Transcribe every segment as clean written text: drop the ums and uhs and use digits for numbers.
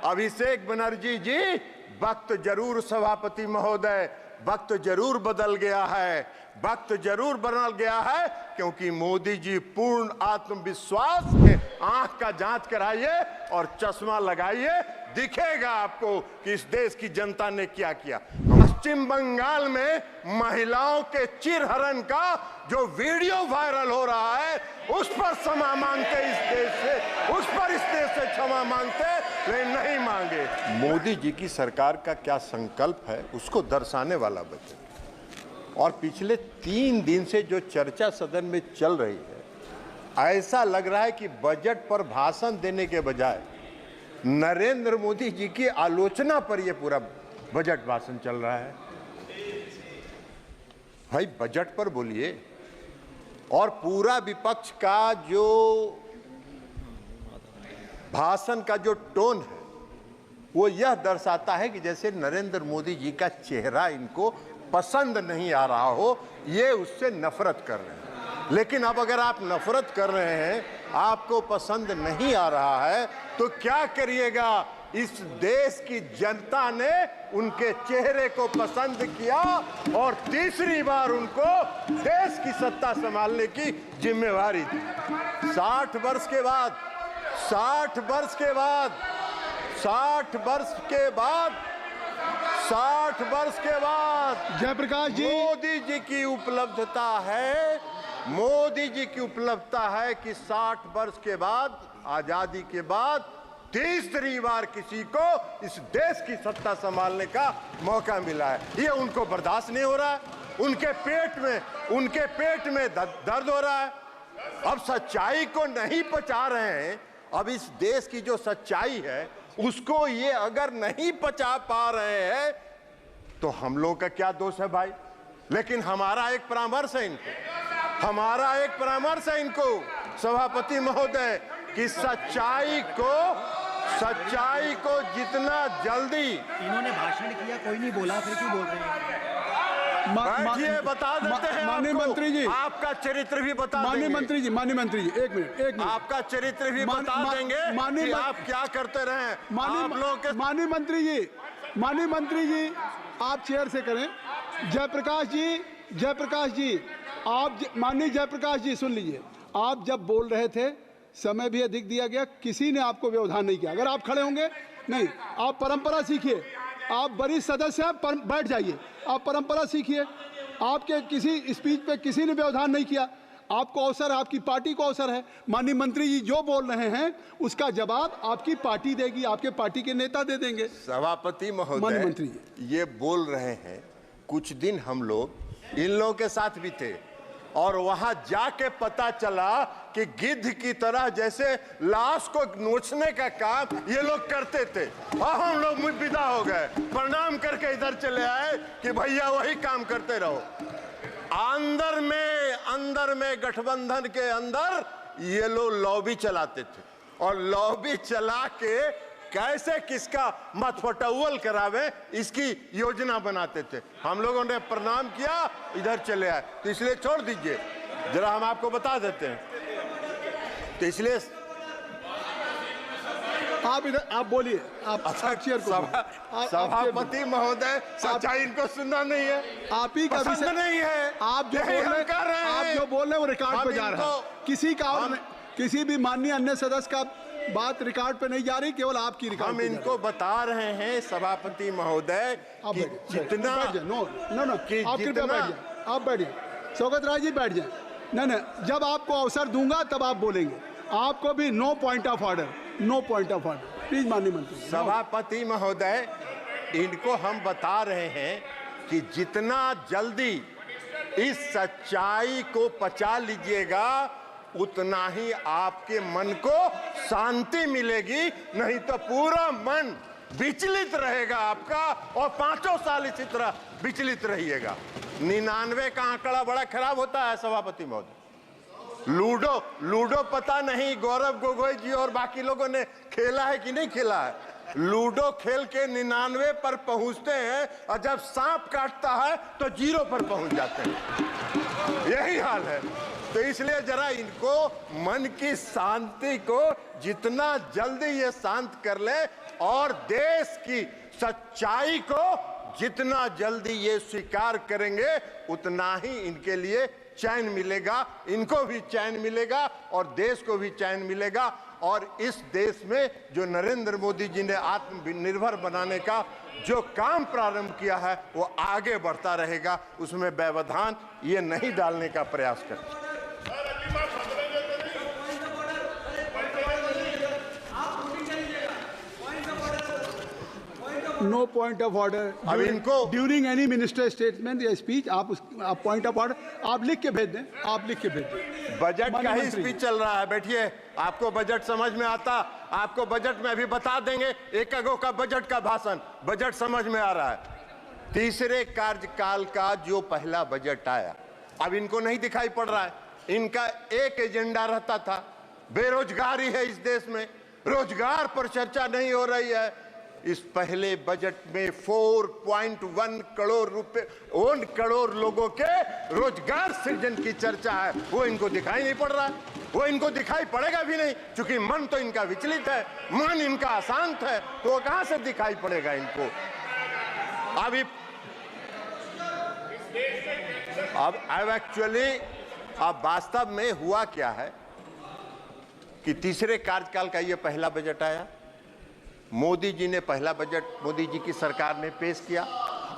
अभिषेक बनर्जी जी, वक्त जरूर सभापति महोदय, वक्त जरूर बदल गया है, वक्त जरूर बदल गया है, क्योंकि मोदी जी पूर्ण आत्मविश्वास से आंख का जांच कराइए और चश्मा लगाइए, दिखेगा आपको कि इस देश की जनता ने क्या किया। पश्चिम बंगाल में महिलाओं के चिरहरण का जो वीडियो वायरल हो रहा है, उस पर क्षमा मांगते इस देश से, उस पर इस देश से क्षमा मांगते, लेकिन नहीं मांगे। मोदी जी की सरकार का क्या संकल्प है उसको दर्शाने वाला बजट। और पिछले 3 दिन से जो चर्चा सदन में चल रही है, ऐसा लग रहा है कि बजट पर भाषण देने के बजाय नरेंद्र मोदी जी की आलोचना पर यह पूरा बजट भाषण चल रहा है। भाई बजट पर बोलिए। और पूरा विपक्ष का जो भाषण का जो टोन है वो यह दर्शाता है कि जैसे नरेंद्र मोदी जी का चेहरा इनको पसंद नहीं आ रहा हो, ये उससे नफरत कर रहे हैं। लेकिन अब अगर आप नफरत कर रहे हैं, आपको पसंद नहीं आ रहा है, तो क्या करिएगा? इस देश की जनता ने उनके चेहरे को पसंद किया और तीसरी बार उनको देश की सत्ता संभालने की जिम्मेवारी दी। 60 वर्ष के बाद 60 वर्ष के बाद 60 वर्ष के बाद 60 वर्ष के बाद जयप्रकाश जी, मोदी जी की उपलब्धता है, मोदी जी की उपलब्धता है कि 60 वर्ष के बाद, आजादी के बाद तीसरी बार किसी को इस देश की सत्ता संभालने का मौका मिला है। ये उनको बर्दाश्त नहीं हो रहा है। उनके पेट में दर्द हो रहा है। अब सच्चाई को नहीं पचा रहे हैं। अब इस देश की जो सच्चाई है उसको ये अगर नहीं पचा पा रहे हैं तो हम लोग का क्या दोष है भाई? लेकिन हमारा एक परामर्श है इनको, हमारा एक परामर्श है इनको सभापति महोदय, कि सच्चाई को जितना जल्दी। इन्होंने भाषण किया, कोई नहीं बोला, फिर क्यों बोल रहे हैं? बैठिए, बता देते हैं माननीय मंत्री जी, आपका चरित्र भी बता देंगे। माननीय मंत्री जी, एक मिनट, आपका चरित्र भी बता देंगे कि आप क्या करते रहे आप लोग के। माननीय मंत्री जी, आप चेयर से करें। जयप्रकाश जी, आप माननीय जयप्रकाश जी सुन लीजिए। आप जब बोल रहे थे समय भी अधिक दिया गया, किसी ने आपको व्यवधान नहीं किया। अगर आप खड़े होंगे, नहीं, आप परंपरा सीखिए। आप वरिष्ठ सदस्य हैं, बैठ जाइए। आप परंपरा सीखिए। आपके किसी स्पीच पे किसी ने व्यवधान नहीं किया। आपको अवसर, आपकी पार्टी को अवसर है। माननीय मंत्री जी जो बोल रहे हैं उसका जवाब आपकी पार्टी देगी, आपके पार्टी के नेता दे देंगे। सभापति महोदय, माननीय मंत्री ये बोल रहे हैं। कुछ दिन हम लोग इन लोगों के साथ भी थे और वहां जाके पता चला कि गिद्ध की तरह जैसे लाश को नोचने का काम ये लोग करते थे। और हम लोग विदा हो गए, प्रणाम करके इधर चले आए कि भैया वही काम करते रहो। अंदर में गठबंधन के अंदर ये लोग लॉबी चलाते थे और लॉबी चला के कैसे किसका मतफटौल करावे इसकी योजना बनाते थे। हम लोगों ने प्रणाम किया, इधर चले आए। तो इसलिए छोड़ दीजिए, जरा हम आपको बता देते हैं। तो इसलिए आप इधर आप बोलिए। आप चेयर को सभापति महोदय, सच्चाई इनको सुनना नहीं है, आप ही का पसंद नहीं है। आप जो बोल रहे हैं वो रिकॉर्ड पे जा रहा है। किसी का और किसी भी माननीय अन्य सदस्य का बात रिकॉर्ड पे नहीं जा रही, केवल आपकी रिकॉर्ड। हम इनको बता रहे हैं सभापति महोदय कि जितना आप बैठिए। शौकत राय जी बैठ जाए। नहीं, जब आपको अवसर दूंगा तब आप बोलेंगे। आपको भी no point of order, please माननीय मंत्री। सभापति महोदय, इनको हम बता रहे हैं कि जितना जल्दी इस सच्चाई को पचा लीजिएगा उतना ही आपके मन को शांति मिलेगी, नहीं तो पूरा मन विचलित रहेगा आपका और 5 साल इसी तरह विचलित रहिएगा। 99 का आंकड़ा बड़ा खराब होता है सभापति महोदय। लूडो पता नहीं गौरव गोगोई जी और बाकी लोगों ने खेला है कि नहीं खेला है। लूडो खेल के 99 पर पहुंचते हैं और जब सांप काटता है तो 0 पर पहुंच जाते हैं। यही हाल है। तो इसलिए जरा इनको मन की शांति को जितना जल्दी ये शांत कर ले और देश की सच्चाई को जितना जल्दी ये स्वीकार करेंगे उतना ही इनके लिए चैन मिलेगा, इनको भी चैन मिलेगा और देश को भी चैन मिलेगा। और इस देश में जो नरेंद्र मोदी जी ने आत्मनिर्भर बनाने का जो काम प्रारंभ किया है वो आगे बढ़ता रहेगा, उसमें व्यवधान ये नहीं डालने का प्रयास करें। नो पॉइंट ऑफ ऑर्डर अब इनको ड्यूरिंग एनी मिनिस्टर स्टेटमेंट या स्पीच आप पॉइंट ऑफ ऑर्डर आप लिख के भेज दें, आप लिख के भेज दें। बजट का ही स्पीच चल रहा है, बैठिए, आपको बजट समझ में आता, आपको बजट में अभी बता देंगे, एक अगो का बजट का भाषण, बजट समझ में आ रहा है। तीसरे कार्यकाल का जो पहला बजट आया अब इनको नहीं दिखाई पड़ रहा है, इनका एक एजेंडा रहता था, बेरोजगारी है इस देश में, रोजगार पर चर्चा नहीं हो रही है। इस पहले बजट में 4.1 करोड़ रुपए 1 करोड़ लोगों के रोजगार सृजन की चर्चा है, वो इनको दिखाई नहीं पड़ रहा है, वो इनको दिखाई पड़ेगा भी नहीं, क्योंकि मन तो इनका विचलित है, मन इनका अशांत है, तो वो कहां से दिखाई पड़ेगा इनको। अब एक्चुअली अब वास्तव में हुआ क्या है कि तीसरे कार्यकाल का ये पहला बजट आया, मोदी जी ने पहला बजट मोदी जी की सरकार ने पेश किया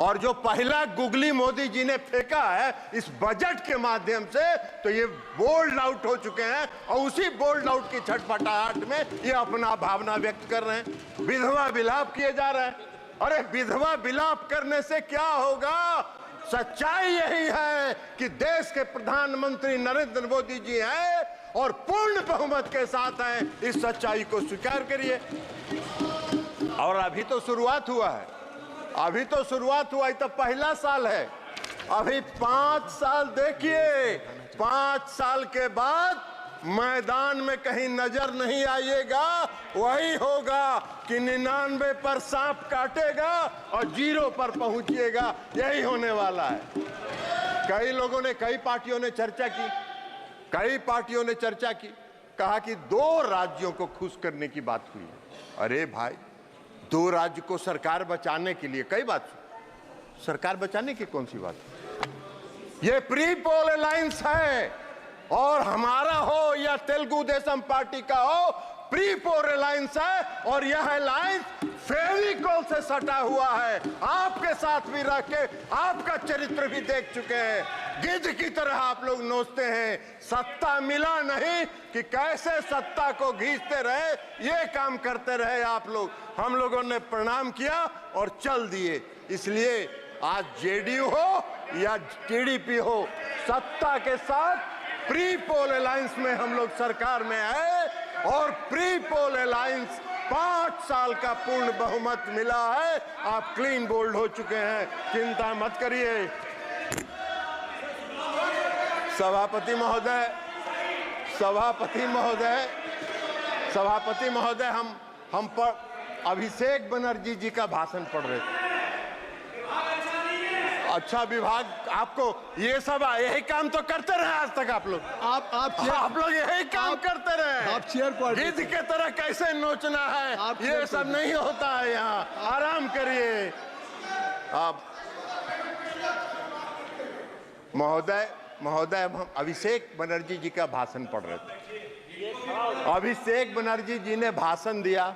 और जो पहला गुगली मोदी जी ने फेंका है इस बजट के माध्यम से, तो ये बोल्ड आउट हो चुके हैं और उसी बोल्ड आउट की छटपटाहट में ये अपना भावना व्यक्त कर रहे हैं, विधवा विलाप किए जा रहे हैं। अरे विधवा विलाप करने से क्या होगा? सच्चाई यही है कि देश के प्रधानमंत्री नरेंद्र मोदी जी हैं और पूर्ण बहुमत के साथ हैं, इस सच्चाई को स्वीकार करिए। और अभी तो शुरुआत हुआ है, अभी तो शुरुआत हुआ है, तो पहला साल है, अभी 5 साल देखिए, 5 साल के बाद मैदान में कहीं नजर नहीं आइएगा, वही होगा कि 99 पर सांप काटेगा और 0 पर पहुंचिएगा, यही होने वाला है। कई लोगों ने, कई पार्टियों ने चर्चा की, कई पार्टियों ने चर्चा की, कहा कि 2 राज्यों को खुश करने की बात हुई। अरे भाई, 2 राज्य को सरकार बचाने के लिए कई बात, सरकार बचाने की कौन सी बात? ये प्री पोल अलायंस है और हमारा हो या तेलुगु देशम पार्टी का हो, प्री पोल अलायंस है और यह अलायंस फेविकोल से सटा हुआ है। आपके साथ भी रह के आपका चरित्र भी देख चुके हैं, गिद्ध की तरह आप लोग नोचते हैं, सत्ता मिला नहीं कि कैसे सत्ता को घींचते रहे, ये काम करते रहे आप लोग। हम लोगों ने प्रणाम किया और चल दिए। इसलिए आज जेडीयू हो या टीडीपी हो, सत्ता के साथ प्री पोल अलायंस में हम लोग सरकार में आए और प्री पोल अलायंस 5 साल का पूर्ण बहुमत मिला है। आप क्लीन बोल्ड हो चुके हैं, चिंता मत करिए। सभापति महोदय, सभापति महोदय, सभापति महोदय, हम पर अभिषेक बनर्जी जी का भाषण पढ़ रहे थे। अच्छा विभाग, आपको ये सब यही काम तो करते रहे आज तक आप लोग, आप लोग यही काम करते रहे। आप चेयर पर गिद्ध के तरह कैसे नोचना है, ये सब नहीं होता है यहाँ, आराम करिए आप। महोदय, हम अभिषेक बनर्जी जी का भाषण पढ़ रहे थे। अभिषेक बनर्जी जी ने भाषण दिया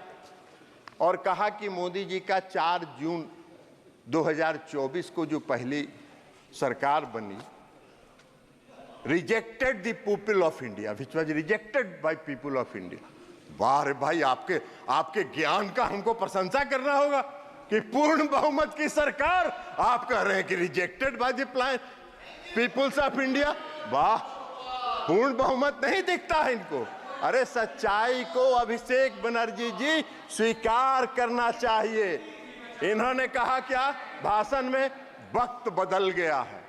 और कहा कि मोदी जी का 4 जून 2024 को जो पहली सरकार बनी, rejected the people of India, which was rejected by people of India. वाह रे भाई, आपके ज्ञान का हमको प्रशंसा करना होगा कि पूर्ण बहुमत की सरकार, आप कह रहे हैं कि rejected by the peoples of India. वाह, पूर्ण बहुमत नहीं दिखता है इनको। अरे सच्चाई को अभिषेक बनर्जी जी स्वीकार करना चाहिए। इन्होंने कहा क्या भाषण में? वक्त बदल गया है,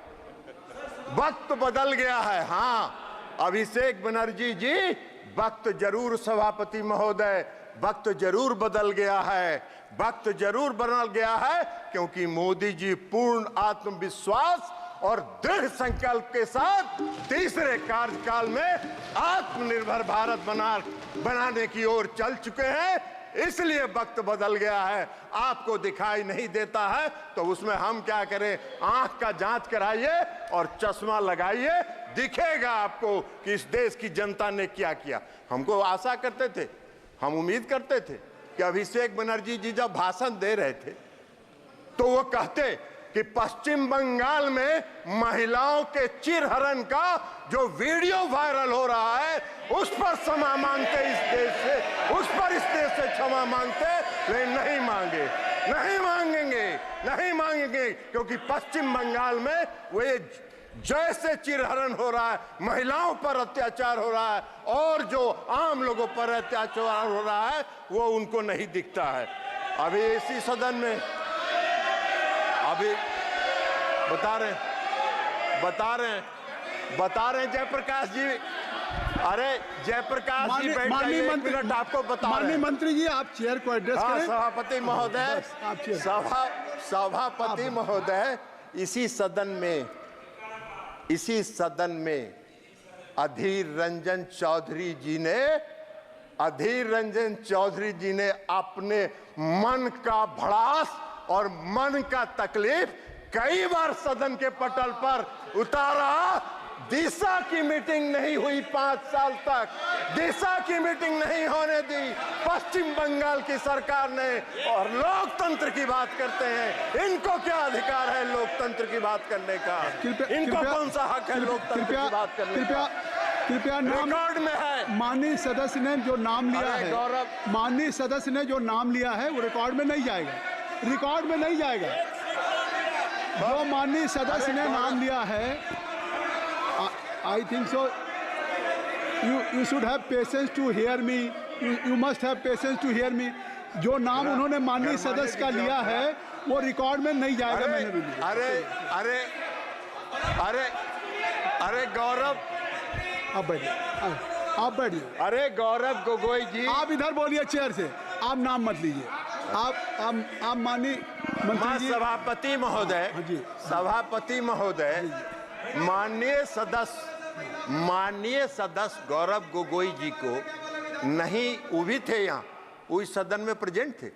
वक्त बदल गया है। हाँ अभिषेक बनर्जी जी, वक्त जरूर, सभापति महोदय, वक्त जरूर बदल गया है, वक्त जरूर बदल गया है, क्योंकि मोदी जी पूर्ण आत्मविश्वास और दृढ़ संकल्प के साथ तीसरे कार्यकाल में आत्मनिर्भर भारत बनाने की ओर चल चुके हैं। इसलिए वक्त बदल गया है। आपको दिखाई नहीं देता है तो उसमें हम क्या करें? आंख का जांच कराइए और चश्मा लगाइए, दिखेगा आपको कि इस देश की जनता ने क्या किया। हमको आशा करते थे, हम उम्मीद करते थे कि अभिषेक बनर्जी जी जब भाषण दे रहे थे तो वो कहते कि पश्चिम बंगाल में महिलाओं के चिरहरण का जो वीडियो वायरल हो रहा है उस पर क्षमा मांगते, इस देश से उस पर इस देश से क्षमा मांगते, लेकिन नहीं मांगे, नहीं मांगेंगे, नहीं मांगेंगे, क्योंकि पश्चिम बंगाल में वो जैसे चिरहरण हो रहा है, महिलाओं पर अत्याचार हो रहा है और जो आम लोगों पर अत्याचार हो रहा है वो उनको नहीं दिखता है। अभी इसी सदन में अभी बता रहे जयप्रकाश जी, अरे जयप्रकाश जी बैठ जाइए, एक मिनट आपको बता रहे हैं। माननीय मंत्री जी आप चेयर को एड्रेस करें। सभापति महोदय, सभापति महोदय, इसी सदन में अधीर रंजन चौधरी जी ने अपने मन का भड़ास और मन का तकलीफ कई बार सदन के पटल पर उतारा। दिशा की मीटिंग नहीं हुई 5 साल तक, दिशा की मीटिंग नहीं होने दी पश्चिम बंगाल की सरकार ने। और लोकतंत्र की बात करते हैं, इनको क्या अधिकार है लोकतंत्र की बात करने का? इनको कौन सा हक है लोकतंत्र की बात करने का? कृपया रिकॉर्ड में है। माननीय सदस्य ने जो नाम लिया है, गौरव, माननीय सदस्य ने जो नाम लिया है वो रिकॉर्ड में नहीं जाएगा, रिकॉर्ड में नहीं जाएगा। जो माननीय सदस्य ने नाम लिया है, I think so you should have patience to hear me, you must have patience to hear me. जो नाम उन्होंने माननीय सदस्य का लिया है वो रिकॉर्ड में नहीं जाएगा। मैंने भी लिया। अरे गौरव, आप बैठिए। अरे गौरव गोगोई जी, आप इधर बोलिए चेयर से, आप नाम मत लीजिए। आप माननीय मंत्री जी। सभापति महोदय, माननीय सदस्य गौरव गोगोई जी को नहीं, वो भी थे यहाँ, वो इस सदन में प्रेजेंट थे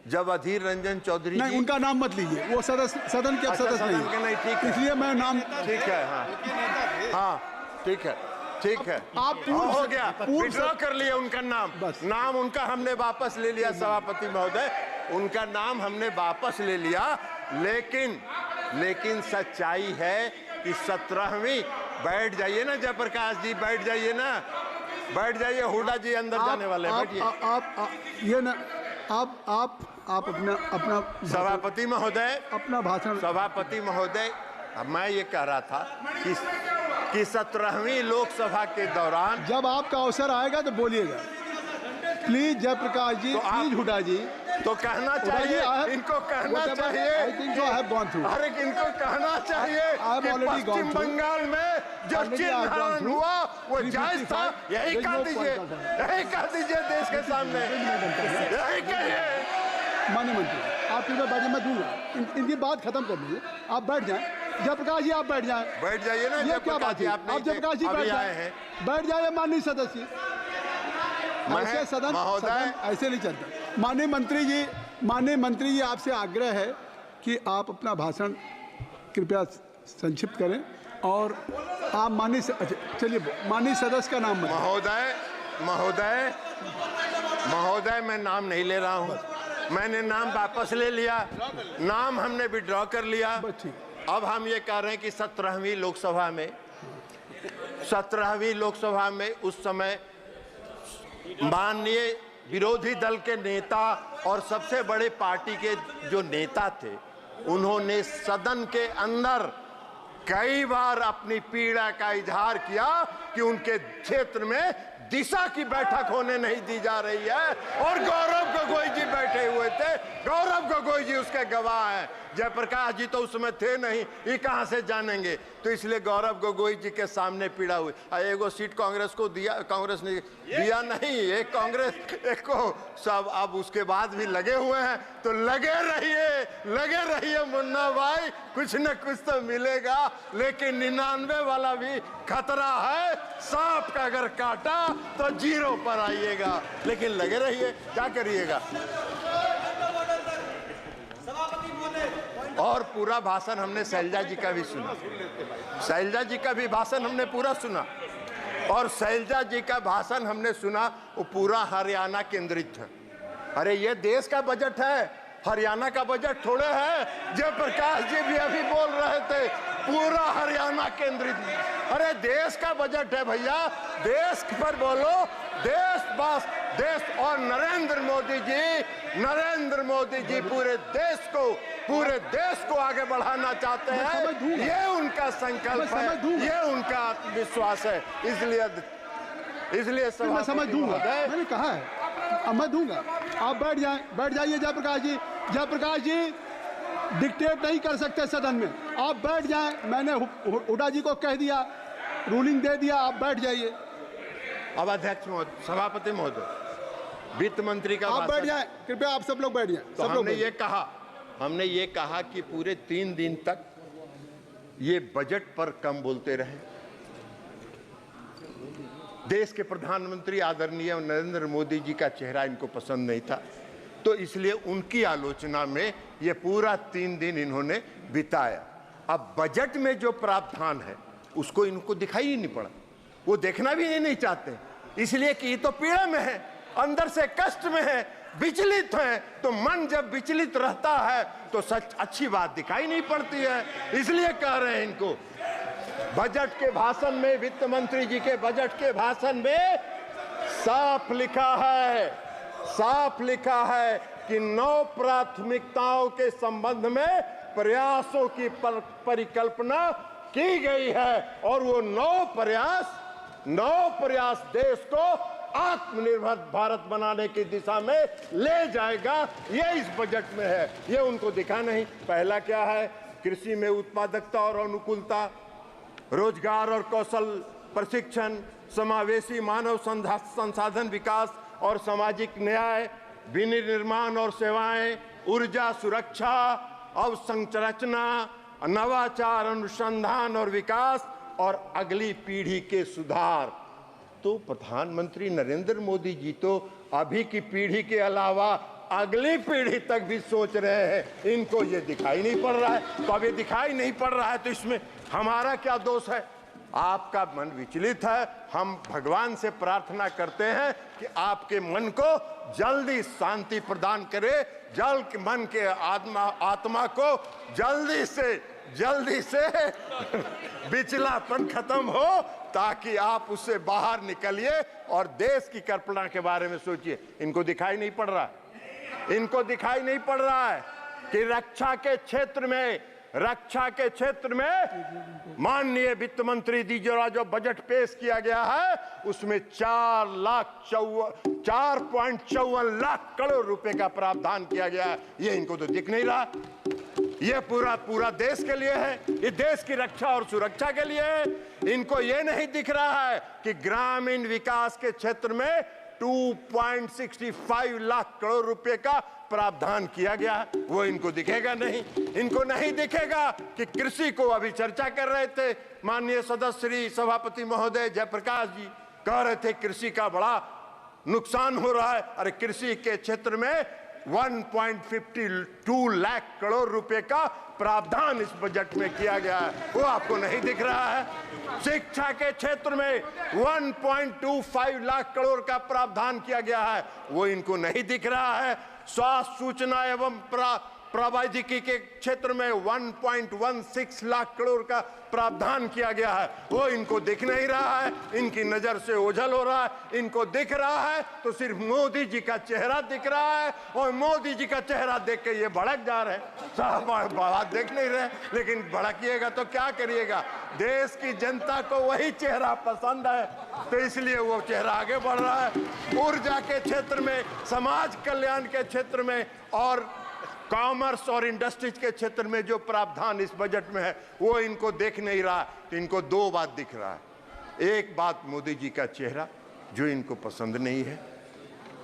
जब अधीर रंजन चौधरी नहीं, उनका नाम मत लीजिए, वो सदन के सदस्य नहीं, ठीक है, इसलिए मैं नाम ठीक है। हाँ ठीक है, आप हो गया, विड्रॉ कर लिया उनका नाम, नाम उनका हमने वापस ले लिया। सभापति महोदय, उनका नाम हमने वापस ले लिया, लेकिन सच्चाई है कि 17वीं, बैठ जाइए ना जयप्रकाश जी, बैठ जाइए ना, बैठ जाइए। हुड्डा जी अंदर जाने वाले हैं, बैठिए। आप अपना सभापति महोदय, अपना भाषण। सभापति महोदय, मैं ये कह रहा था कि 17वीं लोकसभा के दौरान जब आपका अवसर आएगा तो बोलिएगा प्लीज। जयप्रकाश जी, प्लीज हुड्डा जी, तो कहना चाहिए, इनको कहना चाहिए, अरे इनको कहना चाहिए कि पश्चिम बंगाल में जो चिरहरण हुआ वो जायज था। यही कह दीजिए देश के सामने, यही कहिए। माननीय मंत्री, आप इधर बैठिए, मैं दूंगा, इनकी बात खत्म कर दीजिए, आप बैठ जाएं। जयप्रकाश जी आप बैठ जाइए ना। ये क्या बात है? आप जयप्रकाश जी बैठ जाइए। माननीय सदस्य, ऐसे सदन ऐसे नहीं चलता। माननीय मंत्री जी आपसे आग्रह है कि आप अपना भाषण कृपया संक्षिप्त करें और आप माननीय सदस्य का नाम महोदय मैं नाम नहीं ले रहा हूं, मैंने नाम वापस ले लिया, नाम हमने विड्रॉ कर लिया। अब हम ये कह रहे हैं कि 17वीं लोकसभा में उस समय माननीय विरोधी दल के नेता और सबसे बड़े पार्टी के जो नेता थे, उन्होंने सदन के अंदर कई बार अपनी पीड़ा का इजहार किया कि उनके क्षेत्र में दिशा की बैठक होने नहीं दी जा रही है और गौरव गोगोई जी बैठे हुए थे, गौरव गोगोई जी उसके गवाह हैं। जयप्रकाश जी तो उसमें थे नहीं, ये कहां से जानेंगे? तो इसलिए गौरव गोगोई जी के सामने पीड़ा हुई। एगो सीट कांग्रेस को दिया, कांग्रेस ने दिया नहीं, एक कांग्रेस एक को सब। अब उसके बाद भी लगे हुए हैं, तो लगे रहिए मुन्ना भाई, कुछ न कुछ तो मिलेगा। लेकिन 99 वाला भी खतरा है, सांप का अगर काटा तो 0 पर आइएगा। लेकिन लगे रहिए, क्या करिएगा। और पूरा भाषण हमने शैलजा जी का भी सुना, शैलजा जी का भी भाषण हमने पूरा सुना। और शैलजा जी का भाषण हमने सुना, वो पूरा हरियाणा केंद्रित है। अरे ये देश का बजट है, हरियाणा का बजट थोड़े है। जयप्रकाश जी भी अभी बोल रहे थे पूरा हरियाणा केंद्रित। अरे देश का बजट है भैया, देश पर बोलो, देश बस देश। और नरेंद्र मोदी जी पूरे देश को आगे बढ़ाना चाहते हैं। ये उनका संकल्प है, ये उनका आत्मविश्वास है। इसलिए मैं समझ दूंगा, मैंने कहा है, अब मैं दूंगा। आप बैठ जाइए जयप्रकाश जी डिक्टेट नहीं कर सकते सदन में, आप बैठ जाएं। मैंने हुड्डा जी को कह दिया, रूलिंग दे दिया, आप बैठ जाइए। अब अध्यक्ष महोदय, सभापति महोदय, वित्त मंत्री का आप बैठ जाएं, कृपया आप सब लोग बैठ जाएं। तो हमने ये कहा कि पूरे 3 दिन तक ये बजट पर कम बोलते रहे। देश के प्रधानमंत्री आदरणीय नरेंद्र मोदी जी का चेहरा इनको पसंद नहीं था, तो इसलिए उनकी आलोचना में ये पूरा 3 दिन इन्होंने बिताया। अब बजट में जो प्रावधान है उसको इनको दिखाई ही नहीं पड़ा, वो देखना भी नहीं चाहते, इसलिए कि ये तो पीड़ा में है, अंदर से कष्ट में है, विचलित है। तो मन जब विचलित रहता है तो सच अच्छी बात दिखाई नहीं पड़ती है, इसलिए कह रहे हैं इनको। बजट के भाषण में, वित्त मंत्री जी के बजट के भाषण में साफ लिखा है कि 9 प्राथमिकताओं के संबंध में प्रयासों की परिकल्पना की गई है। और वो 9 प्रयास देश को आत्मनिर्भर भारत बनाने की दिशा में ले जाएगा, ये इस बजट में है। ये उनको दिखा नहीं। पहला क्या है? कृषि में उत्पादकता और अनुकूलता, रोजगार और कौशल प्रशिक्षण, समावेशी मानव संसाधन विकास और सामाजिक न्याय, विनिर्माण और सेवाएं, ऊर्जा सुरक्षा, अवसंरचना, नवाचार, अनुसंधान और विकास, और अगली पीढ़ी के सुधार। तो प्रधानमंत्री नरेंद्र मोदी जी तो अभी की पीढ़ी के अलावा अगली पीढ़ी तक भी सोच रहे हैं। इनको ये दिखाई नहीं पड़ रहा है। तो अब ये दिखाई नहीं पड़ रहा है तो इसमें हमारा क्या दोष है? आपका मन विचलित है। हम भगवान से प्रार्थना करते हैं कि आपके मन को जल्दी शांति प्रदान करे, मन के आत्मा को जल्दी से विचलापन खत्म हो, ताकि आप उससे बाहर निकलिए और देश की कल्पना के बारे में सोचिए। इनको दिखाई नहीं पड़ रहा है कि रक्षा के क्षेत्र में माननीय वित्त मंत्री जी जो बजट पेश किया गया है उसमें 4.54 लाख करोड़ रुपए का प्रावधान किया गया है। ये इनको तो दिख नहीं रहा। ये पूरा देश के लिए है, ये देश की रक्षा और सुरक्षा के लिए है। इनको ये नहीं दिख रहा है कि ग्रामीण विकास के क्षेत्र में 2.65 लाख करोड़ रुपए का प्रावधान किया गया है, वो इनको दिखेगा नहीं। इनको नहीं दिखेगा कि कृषि को अभी चर्चा कर रहे थे माननीय सदस्य श्री सभापति महोदय जयप्रकाश जी, कह रहे थे कृषि का बड़ा नुकसान हो रहा है। अरे कृषि के क्षेत्र में 1.52 लाख करोड़ रुपए का प्रावधान इस बजट में किया गया है, वो आपको नहीं दिख रहा है। शिक्षा के क्षेत्र में 1.25 लाख करोड़ का प्रावधान किया गया है, वो इनको नहीं दिख रहा है। स्वास्थ्य, सूचना एवं प्रौद्योगिकी के क्षेत्र में 1.16 लाख करोड़ का प्रावधान किया गया है, वो इनको दिख नहीं रहा है, इनकी नजर से ओझल हो रहा है। इनको दिख रहा है तो सिर्फ मोदी जी का चेहरा दिख रहा है, और मोदी जी का चेहरा देख के ये भड़क जा रहे हैं। साहब बात देख नहीं रहे, लेकिन भड़किएगा तो क्या करिएगा, देश की जनता को वही चेहरा पसंद है, तो इसलिए वो चेहरा आगे बढ़ रहा है। ऊर्जा के क्षेत्र में, समाज कल्याण के क्षेत्र में और कॉमर्स और इंडस्ट्रीज के क्षेत्र में जो प्रावधान इस बजट में है वो इनको देख नहीं रहा। तो इनको दो बात दिख रहा है। एक बात मोदी जी का चेहरा जो इनको पसंद नहीं है,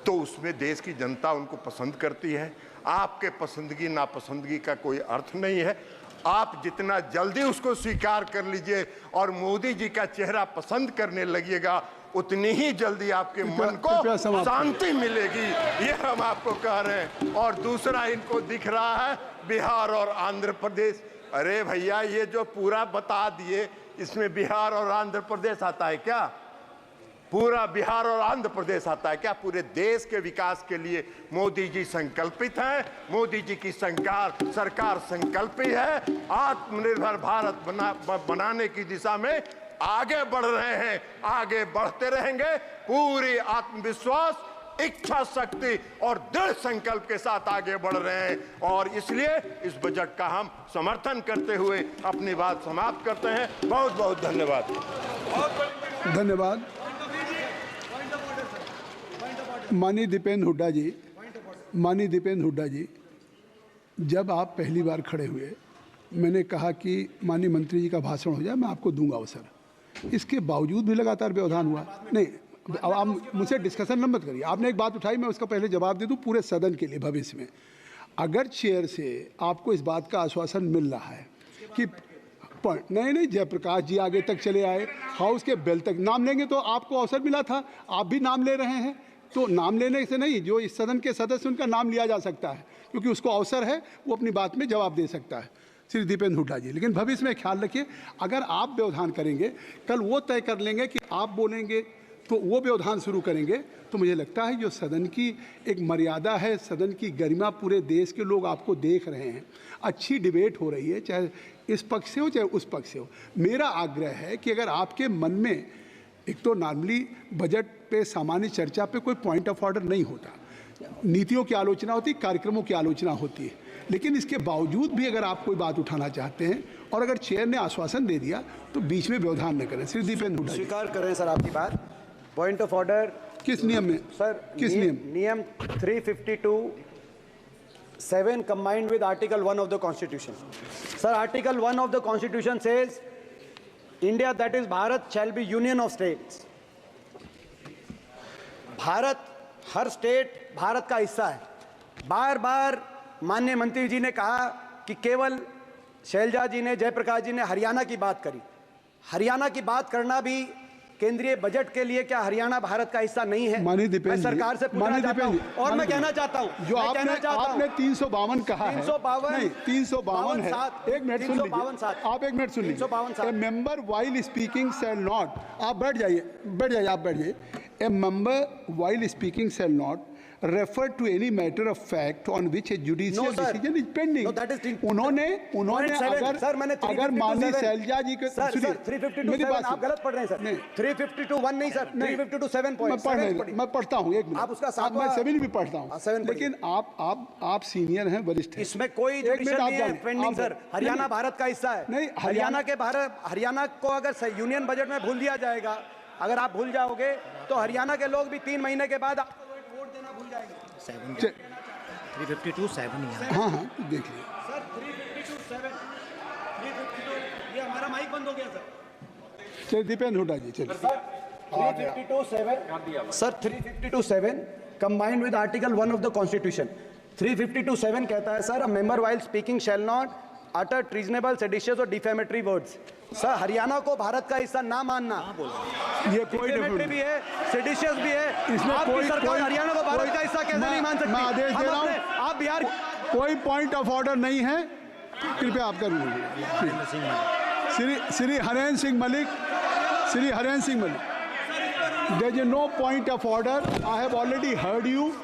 तो उसमें देश की जनता उनको पसंद करती है। आपके पसंदगी नापसंदगी का कोई अर्थ नहीं है। आप जितना जल्दी उसको स्वीकार कर लीजिए और मोदी जी का चेहरा पसंद करने लगिएगा, उतनी ही जल्दी आपके मन को शांति मिलेगी, ये हम आपको कह रहे हैं। और दूसरा, इनको दिख रहा है बिहार और आंध्र प्रदेश। अरे भैया, ये जो पूरा बता दिए, इसमें बिहार और आंध्र प्रदेश आता है क्या? पूरा बिहार और आंध्र प्रदेश आता है क्या? पूरे देश के विकास के लिए मोदी जी संकल्पित हैं। मोदी जी की सरकार संकल्पित है। आत्मनिर्भर भारत बनाने की दिशा में आगे बढ़ रहे हैं, आगे बढ़ते रहेंगे। पूरी आत्मविश्वास, इच्छा शक्ति और दृढ़ संकल्प के साथ आगे बढ़ रहे हैं, और इसलिए इस बजट का हम समर्थन करते हुए अपनी बात समाप्त करते हैं। बहुत बहुत धन्यवाद। धन्यवाद। माननीय दीपेंद्र हुड्डा जी, माननीय दीपेंद्र हुड्डा जी, जब आप पहली बार खड़े हुए, मैंने कहा कि माननीय मंत्री जी का भाषण हो जाए, मैं आपको दूंगा अवसर। इसके बावजूद भी लगातार व्यवधान हुआ। नहीं, अब आप मुझसे डिस्कशन मत करिए। आपने एक बात उठाई, मैं उसका पहले जवाब दे दूं पूरे सदन के लिए। भविष्य में अगर चेयर से आपको इस बात का आश्वासन मिल रहा है कि नहीं, जयप्रकाश जी आगे तक चले आए, हाउस के बेल तक नाम लेंगे, तो आपको अवसर मिला था, आप भी नाम ले रहे हैं। तो नाम लेने से नहीं, जो इस सदन के सदस्य उनका नाम लिया जा सकता है, क्योंकि उसको अवसर है, वो अपनी बात में जवाब दे सकता है, श्री दीपेंद्र हुड्डा जी। लेकिन भविष्य में ख्याल रखिए, अगर आप व्यवधान करेंगे, कल वो तय कर लेंगे कि आप बोलेंगे तो वो व्यवधान शुरू करेंगे, तो मुझे लगता है जो सदन की एक मर्यादा है, सदन की गरिमा, पूरे देश के लोग आपको देख रहे हैं, अच्छी डिबेट हो रही है, चाहे इस पक्ष से हो चाहे उस पक्ष से हो। मेरा आग्रह है कि अगर आपके मन में, एक तो नॉर्मली बजट पे सामान्य चर्चा पे कोई पॉइंट ऑफ ऑर्डर नहीं होता, नीतियों की आलोचना होती, कार्यक्रमों की आलोचना होती है, लेकिन इसके बावजूद भी अगर आप कोई बात उठाना चाहते हैं और अगर चेयर ने आश्वासन दे दिया तो बीच में व्यवधान न करें। श्री दीपेंद्र हुड्डा, स्वीकार करें सर आपकी बात। पॉइंट ऑफ ऑर्डर किस नियम में सर? किस नियम 352(7) combined with Article 1 of the Constitution. Sir, Article 1 of the Constitution says, India, that is Bharat, shall be union of states. Bharat, her state Bharat का हिस्सा है। बार बार माननीय मंत्री जी ने कहा कि केवल शैलजा जी ने, जयप्रकाश जी ने हरियाणा की बात करी। हरियाणा की बात करना भी केंद्रीय बजट के लिए क्या हरियाणा भारत का हिस्सा नहीं है? मैं सरकार से पूछना चाहता हूं, और मैं कहना चाहता हूं, जो आपने 352 कहा है, 352 है। एक मिनट सुन लीजिए, आप एक मिनट सुन लीजिए। ए member while speaking shall not, आप बैठ जाइए, आप बैठ जाइए। ए member while speaking shall not refer to any matter of fact on which a judicial decision is pending. No, that is उन्होंने अगर माननीय शैलजा जी के, सर 352(7) आप गलत पढ़ रहे हैं सर। 352(1) नहीं सर, 352(7) मैं पढ़ता हूँ, एक मिनट, आप उसका साथ मैं 7 भी पढ़ता हूँ, लेकिन आप सीनियर हैं, वरिष्ठ हैं, इसमें कोई जुडिशियल नहीं है पेंडिंग सर। हरियाणा भारत का हिस्सा है। नहीं, हरियाणा को अगर यूनियन बजट में भूल दिया जाएगा, अगर आप भूल जाओगे तो हरियाणा के लोग भी 3 महीने के बाद वोट देना भूल जाएंगे। 352(7) हाँ, देख लीजिए सर। 352(7), 352, ये हमारा माइक बंद हो गया सर। चलिए दीपेंद्र हुड्डा जी, चलिए। 352(7) sir, 352(7) combined with Article 1 of the Constitution. 352(7) कहता है sir, a member while speaking shall not utter treasonable, seditious or defamatory words. Sir, Haryana को भारत का हिस्सा ना मानना, ये कोई डिफेमेटरी भी है, सेडिशियस भी है। इसमें आपकी सरकार हरियाणा को भारत का हिस्सा कैसे नहीं मान सकती? मैं आदेश दे रहा हूं, आप बिहार, कोई पॉइंट ऑफ ऑर्डर नहीं है, कृपया आप कर लीजिए। Shri Harendra Singh Malik, there is no point of order. I have already heard you.